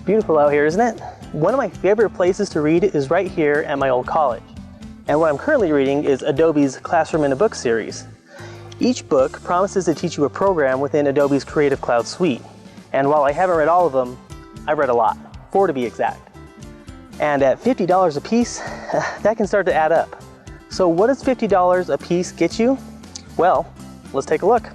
beautiful out here, isn't it? One of my favorite places to read is right here at my old college. And what I'm currently reading is Adobe's Classroom in a Book series. Each book promises to teach you a program within Adobe's Creative Cloud suite. And while I haven't read all of them, I've read a lot, 4 to be exact. And at $50 a piece, that can start to add up. So what does $50 a piece get you? Well, let's take a look.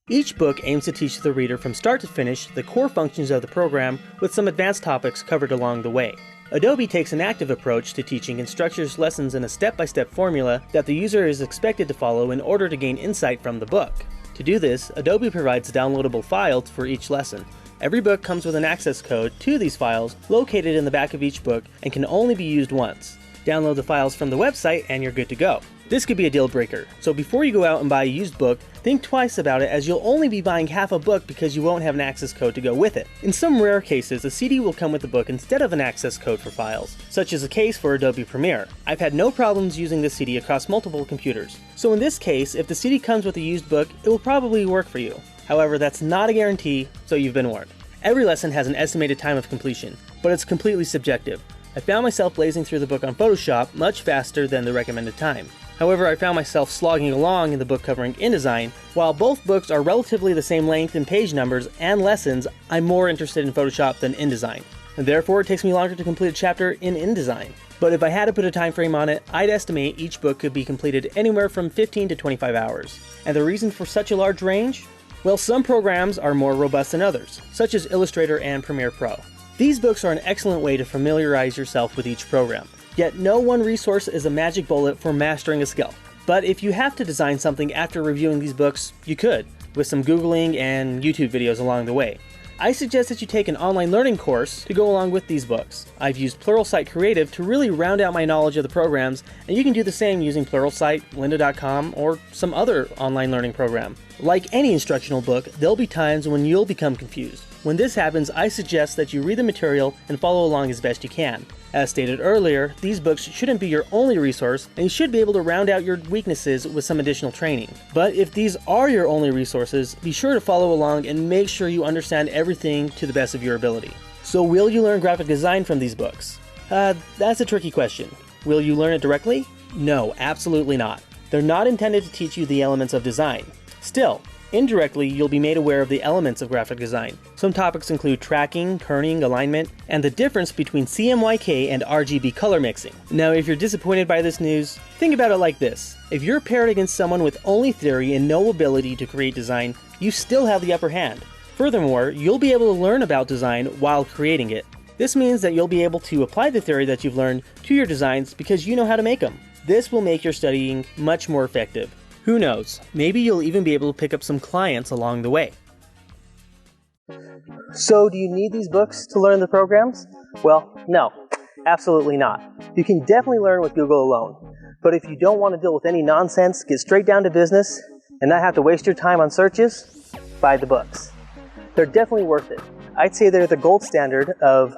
Each book aims to teach the reader from start to finish the core functions of the program with some advanced topics covered along the way. Adobe takes an active approach to teaching and structures lessons in a step-by-step formula that the user is expected to follow in order to gain insight from the book. To do this, Adobe provides downloadable files for each lesson. Every book comes with an access code to these files located in the back of each book and can only be used once. Download the files from the website and you're good to go. This could be a deal breaker, so before you go out and buy a used book, think twice about it, as you'll only be buying half a book because you won't have an access code to go with it. In some rare cases, a CD will come with the book instead of an access code for files, such as the case for Adobe Premiere. I've had no problems using this CD across multiple computers. So in this case, if the CD comes with a used book, it will probably work for you. However, that's not a guarantee, so you've been warned. Every lesson has an estimated time of completion, but it's completely subjective. I found myself blazing through the book on Photoshop much faster than the recommended time. However, I found myself slogging along in the book covering InDesign. While both books are relatively the same length in page numbers and lessons, I'm more interested in Photoshop than InDesign, and therefore it takes me longer to complete a chapter in InDesign. But if I had to put a time frame on it, I'd estimate each book could be completed anywhere from 15 to 25 hours. And the reason for such a large range? Well, some programs are more robust than others, such as Illustrator and Premiere Pro. These books are an excellent way to familiarize yourself with each program. Yet no one resource is a magic bullet for mastering a skill. But if you have to design something after reviewing these books, you could, with some Googling and YouTube videos along the way. I suggest that you take an online learning course to go along with these books. I've used Pluralsight Creative to really round out my knowledge of the programs, and you can do the same using Pluralsight, lynda.com, or some other online learning program. Like any instructional book, there'll be times when you'll become confused. When this happens, I suggest that you read the material and follow along as best you can. As stated earlier, these books shouldn't be your only resource, and you should be able to round out your weaknesses with some additional training. But if these are your only resources, be sure to follow along and make sure you understand everything to the best of your ability. So will you learn graphic design from these books? That's a tricky question. Will you learn it directly? No, absolutely not. They're not intended to teach you the elements of design. Still, indirectly, you'll be made aware of the elements of graphic design. Some topics include tracking, kerning, alignment, and the difference between CMYK and RGB color mixing. Now, if you're disappointed by this news, think about it like this. If you're paired against someone with only theory and no ability to create design, you still have the upper hand. Furthermore, you'll be able to learn about design while creating it. This means that you'll be able to apply the theory that you've learned to your designs because you know how to make them. This will make your studying much more effective. Who knows, maybe you'll even be able to pick up some clients along the way. So do you need these books to learn the programs? Well, no, absolutely not. You can definitely learn with Google alone. But if you don't want to deal with any nonsense, get straight down to business, and not have to waste your time on searches, buy the books. They're definitely worth it. I'd say they're the gold standard of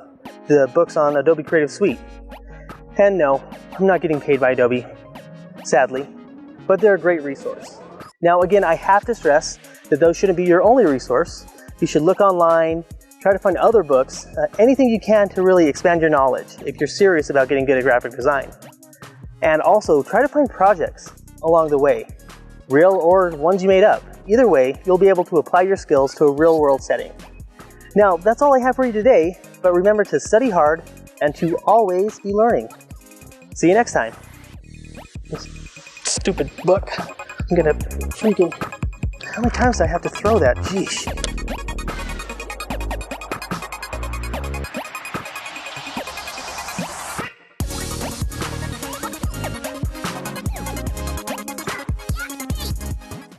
the books on Adobe Creative Suite. And no, I'm not getting paid by Adobe, sadly. But they're a great resource. Now again, I have to stress that those shouldn't be your only resource. You should look online, try to find other books, anything you can to really expand your knowledge if you're serious about getting good at graphic design. And also try to find projects along the way, real or ones you made up. Either way, you'll be able to apply your skills to a real world setting. Now that's all I have for you today, but remember to study hard and to always be learning. See you next time. Stupid book. I'm gonna freaking... How many times do I have to throw that? Jeez.